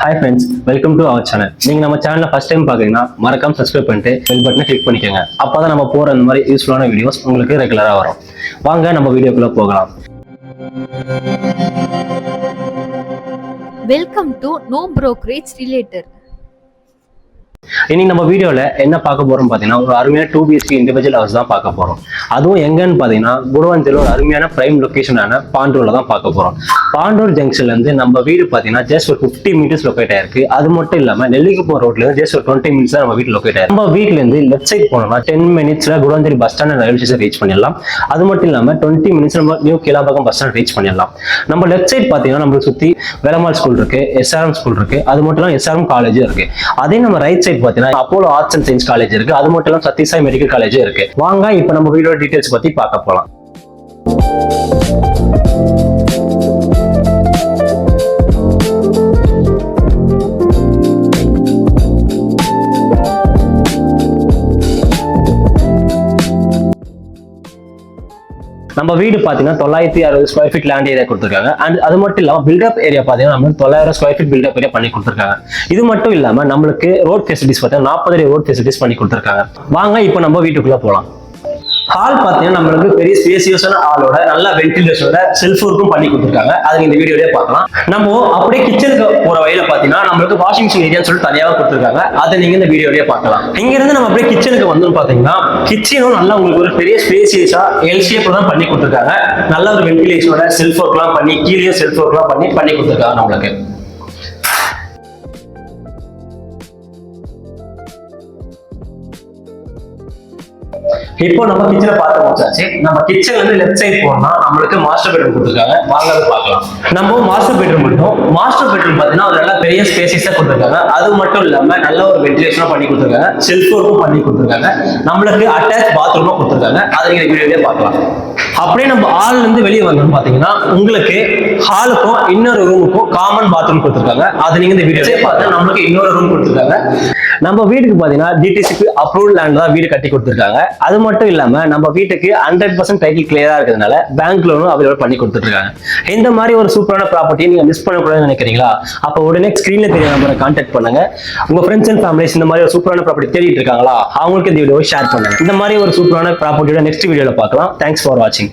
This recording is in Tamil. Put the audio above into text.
Hi friends, welcome to our channel. நீங்க நம்ம சேனலை ஃபர்ஸ்ட் டைம் பாக்குறீங்கன்னா மறக்காம சப்ஸ்கிரைப் பண்ணிட்டு பெல் பட்டனை கிளிக் பண்ணிக்கோங்க. அப்பதான் நம்ம போற இந்த மாதிரி யூஸ்ஃபுல்லான வீடியோஸ் உங்களுக்கு ரெகுலரா வரும். வாங்க நம்ம வீடியோக்குள்ள போகலாம். Welcome to know brokerage related. இன்னைக்கு நம்ம வீடியோல என்ன பார்க்க போறோம் பாத்தீங்கன்னா, ஒரு அருமையான 2 BHK இண்டிவிஜுவல் ஹவுஸ் தான் பார்க்க போறோம். அதுவும் எங்கன்னு பாத்தீங்கன்னா, குடவாஞ்சேரியில் ஒரு அருமையான பிரைம் லொகேஷனான பாண்டூர்ல தான் பார்க்க போறோம். பாண்டூர் ஜங்ஷன்ல இருந்து நம்ம வீடு பாத்தீங்கன்னா ஜஸ்ட் ஒரு 50 மீட்டர்ஸ் லொகேட் ஆயிருக்கு. அது மட்டும் இல்லாம நெல்லிக்குப்பம் ரோட்ல இருந்து ஜஸ்ட் ஒரு 20 மினிட்ஸ் நம்ம வீட்டு லொகேட் ஆயிருக்கு. நம்ம வீட்ல இருந்து லெஃப்ட் சைட் போனோம்னா 10 மினிட்ஸ்ல Guduvancheri bus stand railway station reach பண்ணிடலாம். அது மட்டும் இல்லாம 20 மினிட்ஸ் நம்ம new Kilambakkam bus stand reach பண்ணிடலாம். நம்ம லெஃப்ட் சைட் பாத்தீங்கன்னா நம்மளுக்கு சுத்தி வேலம்மாள் ஸ்கூல் இருக்கு, SRM ஸ்கூல் இருக்கு, அது மட்டும் இல்லாம SRM காலேஜ் இருக்கு. அதே நம்ம ரைட் சைட் பாத்தீங்கன்னா Apollo arts and science college இருக்கு, அது மட்டும் இல்லாம சத்யசாய் மெடிக்கல் காலேஜ் இருக்கு. வாங்க இப்ப நம்ம வீடியோ டீடைல்ஸ் பத்தி பார்க்க போலாம். நம்ம வீடு பாத்தீங்கன்னா 960 ஸ்கொயர் ஃபீட் லேண்ட் ஏரியா கொடுத்துருக்காங்க. அண்ட் அது மட்டும் இல்லாம பில்டப் ஏரியா பாத்தீங்கன்னா நம்மளுக்கு 900 ஸ்கொயர் ஃபீட் பில்டப் ஏரியா பண்ணி கொடுத்துருக்காங்க. இது மட்டும் இல்லாம நம்மளுக்கு ரோட் ஃபெசிலிட்டிஸ் பார்த்தீங்கன்னா 40 அடி ரோட் ஃபெசிலிட்டிஸ் பண்ணி கொடுத்துருக்காங்க. வாங்க இப்போ நம்ம வீட்டுக்குள்ள போலாம். ஹால் பாத்தீங்கன்னா நம்மளுக்கு பெரிய ஸ்பேசியஸான ஹாலோட நல்ல வென்டிலேஷனோட செல்ஃப் ஒர்க்கும் பண்ணி கொடுத்துருக்காங்க. அது இந்த வீடியோலயே பார்க்கலாம். நம்ம அப்படியே கிச்சனுக்கு போற வழியில பாத்தீங்கன்னா நம்மளுக்கு வாஷிங் மிஷின் ஏரியான்னு சொல்லிட்டு தனியாக கொடுத்துருக்காங்க. அதை நீங்க இந்த வீடியோலயே பார்க்கலாம். இங்க இருந்து நம்ம அப்படியே கிச்சனுக்கு வந்து பாத்தீங்கன்னா கிச்சனும் நல்லா உங்களுக்கு ஒரு பெரிய ஸ்பேசியஸா எல் ஷேப்ல தான் பண்ணி கொடுத்துருக்காங்க. நல்ல ஒரு வென்டிலேஷனோட செல்ஃப் ஒர்க்லாம் பண்ணி கீழே செல்ஃப் ஒர்க்லாம் பண்ணி கொடுத்துருக்காங்க நம்மளுக்கு. இப்போ நம்ம கிச்சனை பார்த்து முடிச்சாச்சு. நம்ம கிச்சன்ல இருந்து லெஃப்ட் சைட் போனோம்னா நம்மளுக்கு மாஸ்டர் பெட்ரூம் கொடுத்துருக்காங்க. வாங்க அதை பார்க்கலாம். நம்ம மாஸ்டர் பெட்ரூம் மட்டும் மாஸ்டர் பெட்ரூம் பார்த்தீங்கன்னா ஒரு நல்ல பெரிய ஸ்பேசியஸா கொடுத்துருக்காங்க. அது மட்டும் இல்லாம நல்ல ஒரு வென்டிலேஷனும் பண்ணி கொடுத்துருக்காங்க, செல்ஃப் ஒர்க்கும் பண்ணி கொடுத்துருக்காங்க. நம்மளுக்கு அட்டாச் பாத்ரூமும் கொடுத்துருக்காங்க. அதை நீங்க வீடியோலயே பார்க்கலாம். அப்படியே நம்ம ஹால்ல இருந்து வெளியே வந்தோம் பாத்தீங்கன்னா உங்களுக்கு ஹாலுக்கும் இன்னொரு ரூமுக்கும் காமன் பாத்ரூம் கொடுத்துருக்காங்க. அதை நீங்க இந்த வீடியோலயே பார்த்து நம்மளுக்கு இன்னொரு ரூம் கொடுத்துருக்காங்க. நம்ம வீட்டுக்கு பாத்தீங்கன்னா டிடிசிபி அப்ரூவல் லேண்ட் தான் வீடு கட்டி கொடுத்துருக்காங்க. அது மட்டும் இல்லாம நம்ம வீட்டுக்கு 100% டைட்டில் கிளியரா இருக்கிறதுனால பேங்க் லோனும் அவைலபிள் பண்ணி கொடுத்துருக்காங்க. இந்த மாதிரி ஒரு சூப்பரான ப்ராப்பர்ட்டியை நீங்க மிஸ் பண்ணக்கூடாதுன்னு நினைக்கிறீங்களா? அப்ப உடனே ஸ்கிரீன்ல தெரிய நம்பரை கான்டாக்ட் பண்ணுங்க. உங்க ஃப்ரெண்ட்ஸ் அண்ட் ஃபேமிலிஸ் இந்த மாதிரி ஒரு சூப்பரான ப்ராப்பர்ட்டி தேடிட்டு இருக்காங்களா? அவங்களுக்கு இந்த வீடியோவை ஷேர் பண்ணுங்க. இந்த மாதிரி ஒரு சூப்பரான ப்ராப்பர்ட்டியோட நெக்ஸ்ட் வீடியோல பார்க்கலாம். தேங்க்ஸ் ஃபார் வாட்சிங்.